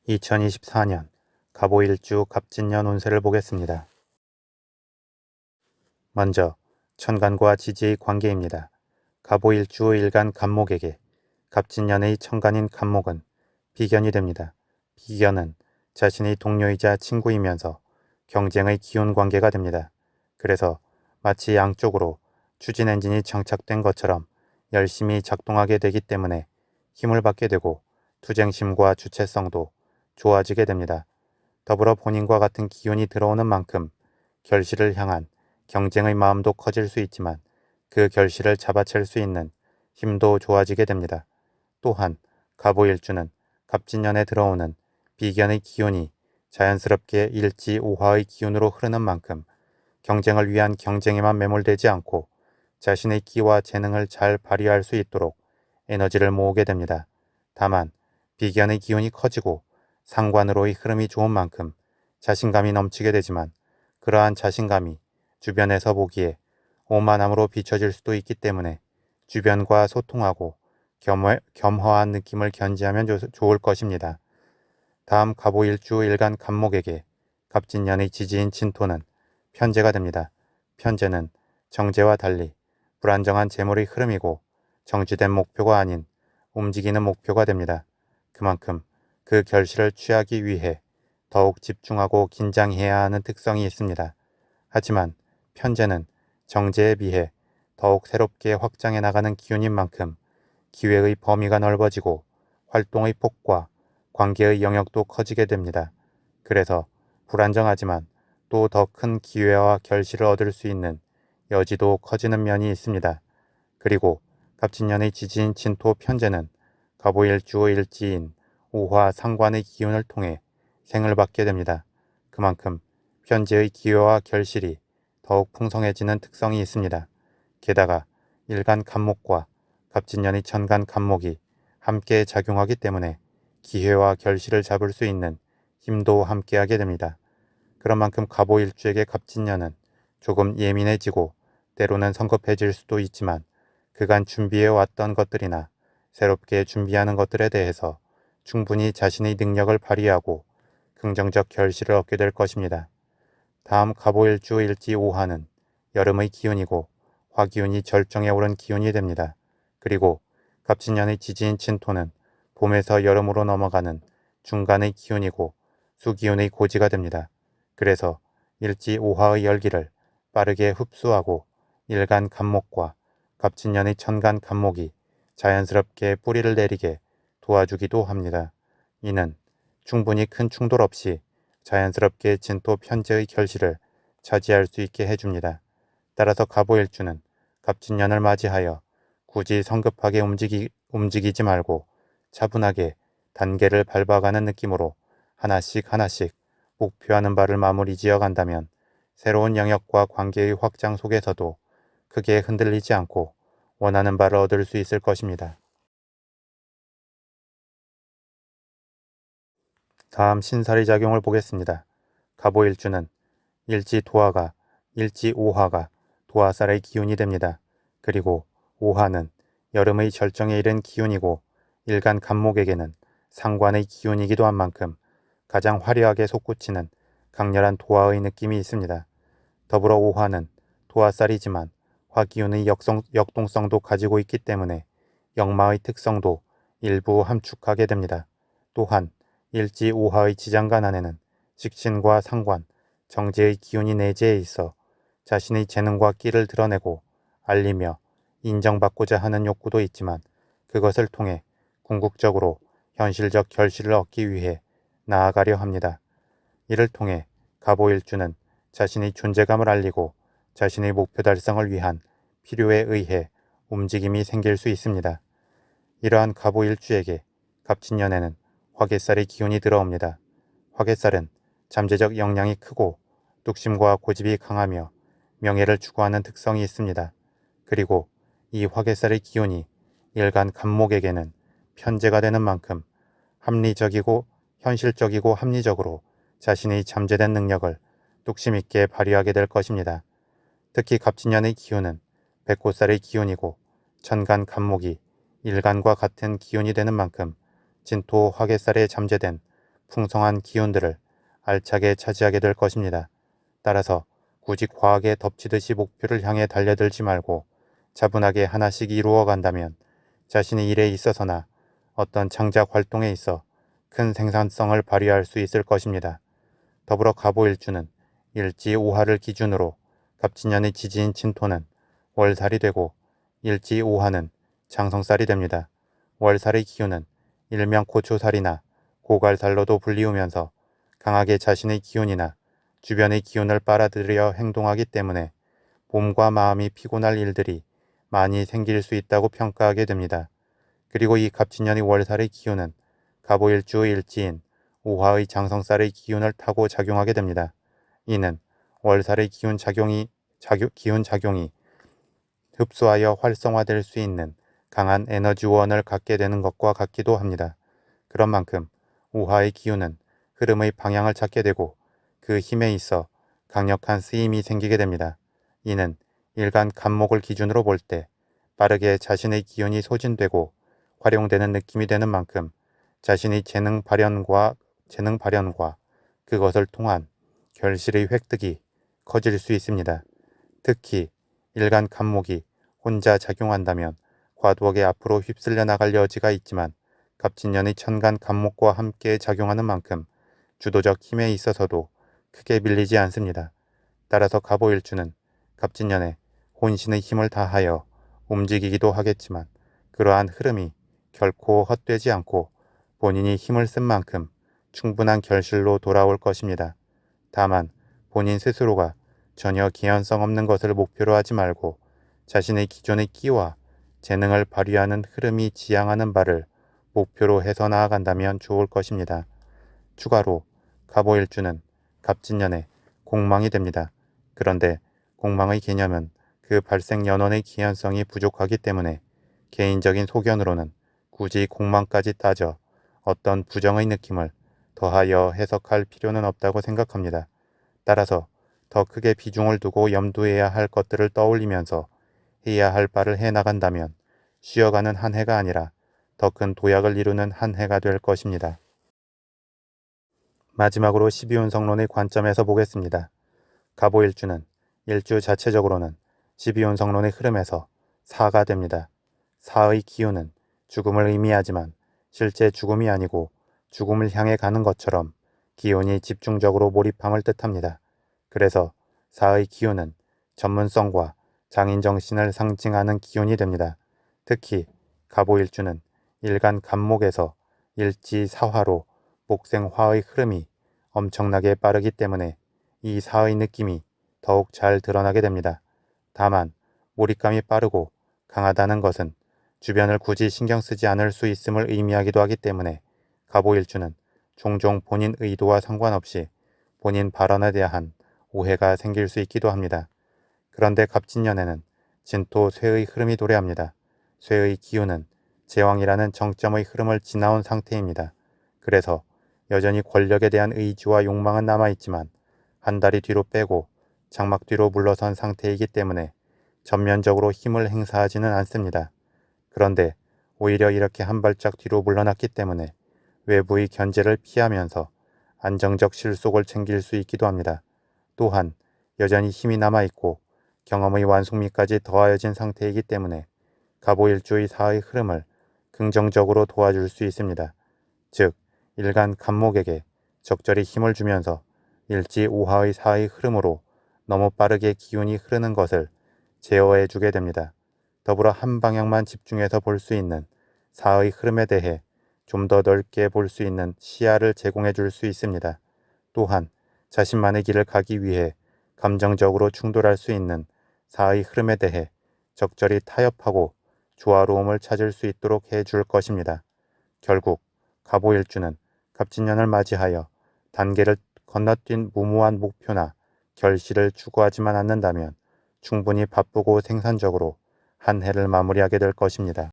2024년 갑오일주 갑진년 운세를 보겠습니다. 먼저 천간과 지지의 관계입니다. 갑오일주 일간 갑목에게 갑진년의 천간인 갑목은 비견이 됩니다. 비견은 자신의 동료이자 친구이면서 경쟁의 기운 관계가 됩니다. 그래서 마치 양쪽으로 추진 엔진이 장착된 것처럼 열심히 작동하게 되기 때문에 힘을 받게 되고 투쟁심과 주체성도 좋아지게 됩니다. 더불어 본인과 같은 기운이 들어오는 만큼 결실을 향한 경쟁의 마음도 커질 수 있지만 그 결실을 잡아챌 수 있는 힘도 좋아지게 됩니다. 또한 갑오일주는 갑진년에 들어오는 비견의 기운이 자연스럽게 일지오화의 기운으로 흐르는 만큼 경쟁을 위한 경쟁에만 매몰되지 않고 자신의 기와 재능을 잘 발휘할 수 있도록 에너지를 모으게 됩니다. 다만 비견의 기운이 커지고 상관으로의 흐름이 좋은 만큼 자신감이 넘치게 되지만 그러한 자신감이 주변에서 보기에 오만함으로 비춰질 수도 있기 때문에 주변과 소통하고 겸허한 느낌을 견지하면 좋을 것입니다. 다음 갑오일주 일간 갑목에게 갑진년의 지지인 진토는 편재가 됩니다. 편재는 정제와 달리 불안정한 재물의 흐름이고 정지된 목표가 아닌 움직이는 목표가 됩니다. 그만큼 그 결실을 취하기 위해 더욱 집중하고 긴장해야 하는 특성이 있습니다. 하지만 편재는 정제에 비해 더욱 새롭게 확장해 나가는 기운인 만큼 기회의 범위가 넓어지고 활동의 폭과 관계의 영역도 커지게 됩니다. 그래서 불안정하지만 또 더 큰 기회와 결실을 얻을 수 있는 여지도 커지는 면이 있습니다. 그리고 갑진년의 지지인 진토 편재는 갑오일주 일지인 오화 상관의 기운을 통해 생을 받게 됩니다. 그만큼 편재의 기회와 결실이 더욱 풍성해지는 특성이 있습니다. 게다가 일간 갑목과 갑진년의 천간 갑목이 함께 작용하기 때문에 기회와 결실을 잡을 수 있는 힘도 함께하게 됩니다. 그런 만큼 갑오일주에게 갑진년은 조금 예민해지고 때로는 성급해질 수도 있지만 그간 준비해왔던 것들이나 새롭게 준비하는 것들에 대해서 충분히 자신의 능력을 발휘하고 긍정적 결실을 얻게 될 것입니다. 다음 갑오일주 일지오화는 여름의 기운이고 화기운이 절정에 오른 기운이 됩니다. 그리고 갑진년의 지지인 진토는 봄에서 여름으로 넘어가는 중간의 기운이고 수기운의 고지가 됩니다. 그래서 일지오화의 열기를 빠르게 흡수하고 일간 갑목과 갑진년의 천간 갑목이 자연스럽게 뿌리를 내리게 도와주기도 합니다. 이는 충분히 큰 충돌 없이 자연스럽게 진토 편재의 결실을 차지할 수 있게 해줍니다. 따라서 갑오일주는 갑진년을 맞이하여 굳이 성급하게 움직이지 말고 차분하게 단계를 밟아가는 느낌으로 하나씩 하나씩 목표하는 바를 마무리 지어 간다면 새로운 영역과 관계의 확장 속에서도 크게 흔들리지 않고 원하는 바를 얻을 수 있을 것입니다. 다음 신살의 작용을 보겠습니다. 갑오일주는 일지도화가 일지오화가 도화살의 기운이 됩니다. 그리고 오화는 여름의 절정에 이른 기운이고 일간 갑목에게는 상관의 기운이기도 한 만큼 가장 화려하게 솟구치는 강렬한 도화의 느낌이 있습니다. 더불어 오화는 도화살이지만 화기운의 역동성도 가지고 있기 때문에 역마의 특성도 일부 함축하게 됩니다. 또한 일지오화의 지장간 안에는 식신과 상관, 정제의 기운이 내재해 있어 자신의 재능과 끼를 드러내고 알리며 인정받고자 하는 욕구도 있지만 그것을 통해 궁극적으로 현실적 결실을 얻기 위해 나아가려 합니다. 이를 통해 갑오일주는 자신의 존재감을 알리고 자신의 목표 달성을 위한 필요에 의해 움직임이 생길 수 있습니다. 이러한 갑오일주에게 갑진년에는 화개살의 기운이 들어옵니다. 화개살은 잠재적 역량이 크고 뚝심과 고집이 강하며 명예를 추구하는 특성이 있습니다. 그리고 이 화개살의 기운이 일간 갑목에게는 편재가 되는 만큼 합리적이고 현실적이고 합리적으로 자신의 잠재된 능력을 뚝심 있게 발휘하게 될 것입니다. 특히 갑진년의 기운은 백호살의 기운이고 천간 갑목이 일간과 같은 기운이 되는 만큼 진토 화개살에 잠재된 풍성한 기운들을 알차게 차지하게 될 것입니다. 따라서 굳이 과하게 덮치듯이 목표를 향해 달려들지 말고 차분하게 하나씩 이루어 간다면 자신의 일에 있어서나 어떤 창작 활동에 있어 큰 생산성을 발휘할 수 있을 것입니다. 더불어 갑오일주는 일지 오화를 기준으로 갑진년의 지지인 진토는 월살이 되고 일지 오화는 장성살이 됩니다. 월살의 기운은 일명 고초살이나 고갈살로도 불리우면서 강하게 자신의 기운이나 주변의 기운을 빨아들여 행동하기 때문에 몸과 마음이 피곤할 일들이 많이 생길 수 있다고 평가하게 됩니다. 그리고 이 갑진년의 월살의 기운은 갑오일주의 일지인 오화의 장성살의 기운을 타고 작용하게 됩니다. 이는 월살의 기운 작용이 흡수하여 활성화될 수 있는 강한 에너지원을 갖게 되는 것과 같기도 합니다. 그런 만큼 오화의 기운은 흐름의 방향을 찾게 되고 그 힘에 있어 강력한 쓰임이 생기게 됩니다. 이는 일간 간목을 기준으로 볼 때 빠르게 자신의 기운이 소진되고 활용되는 느낌이 되는 만큼 자신의 재능 발현과 그것을 통한 결실의 획득이 커질 수 있습니다. 특히 일간 간목이 혼자 작용한다면 과도하게 앞으로 휩쓸려 나갈 여지가 있지만 갑진년의 천간 간목과 함께 작용하는 만큼 주도적 힘에 있어서도 크게 밀리지 않습니다. 따라서 갑오일주는 갑진년에 혼신의 힘을 다하여 움직이기도 하겠지만 그러한 흐름이 결코 헛되지 않고 본인이 힘을 쓴 만큼 충분한 결실로 돌아올 것입니다. 다만 본인 스스로가 전혀 개연성 없는 것을 목표로 하지 말고 자신의 기존의 끼와 재능을 발휘하는 흐름이 지향하는 바를 목표로 해서 나아간다면 좋을 것입니다. 추가로 갑오일주는 갑진년에 공망이 됩니다. 그런데 공망의 개념은 그 발생 연원의 기한성이 부족하기 때문에 개인적인 소견으로는 굳이 공망까지 따져 어떤 부정의 느낌을 더하여 해석할 필요는 없다고 생각합니다. 따라서 더 크게 비중을 두고 염두해야 할 것들을 떠올리면서 해야 할 바를 해나간다면 쉬어가는 한 해가 아니라 더 큰 도약을 이루는 한 해가 될 것입니다. 마지막으로 12운성론의 관점에서 보겠습니다. 갑오일주는 일주 자체적으로는 12운성론의 흐름에서 사가 됩니다. 사의 기운은 죽음을 의미하지만 실제 죽음이 아니고 죽음을 향해 가는 것처럼 기운이 집중적으로 몰입함을 뜻합니다. 그래서 사의 기운은 전문성과 장인정신을 상징하는 기운이 됩니다. 특히 갑오일주는 일간 간목에서 일지사화로 목생화의 흐름이 엄청나게 빠르기 때문에 이 사의 느낌이 더욱 잘 드러나게 됩니다. 다만 몰입감이 빠르고 강하다는 것은 주변을 굳이 신경 쓰지 않을 수 있음을 의미하기도 하기 때문에 갑오일주는 종종 본인 의도와 상관없이 본인 발언에 대한 오해가 생길 수 있기도 합니다. 그런데 갑진년에는 진토 쇠의 흐름이 도래합니다. 쇠의 기운은 제왕이라는 정점의 흐름을 지나온 상태입니다. 그래서 여전히 권력에 대한 의지와 욕망은 남아있지만 한 다리 뒤로 빼고 장막 뒤로 물러선 상태이기 때문에 전면적으로 힘을 행사하지는 않습니다. 그런데 오히려 이렇게 한 발짝 뒤로 물러났기 때문에 외부의 견제를 피하면서 안정적 실속을 챙길 수 있기도 합니다. 또한 여전히 힘이 남아있고 경험의 완숙미까지 더하여진 상태이기 때문에 갑오일주의 사의 흐름을 긍정적으로 도와줄 수 있습니다. 즉 일간 간목에게 적절히 힘을 주면서 일지 오화의 사의 흐름으로 너무 빠르게 기운이 흐르는 것을 제어해 주게 됩니다. 더불어 한 방향만 집중해서 볼 수 있는 사의 흐름에 대해 좀 더 넓게 볼 수 있는 시야를 제공해 줄 수 있습니다. 또한 자신만의 길을 가기 위해 감정적으로 충돌할 수 있는 사의 흐름에 대해 적절히 타협하고 조화로움을 찾을 수 있도록 해 줄 것입니다. 결국 갑오일주는 갑진년을 맞이하여 단계를 건너뛴 무모한 목표나 결실을 추구하지만 않는다면 충분히 바쁘고 생산적으로 한 해를 마무리하게 될 것입니다.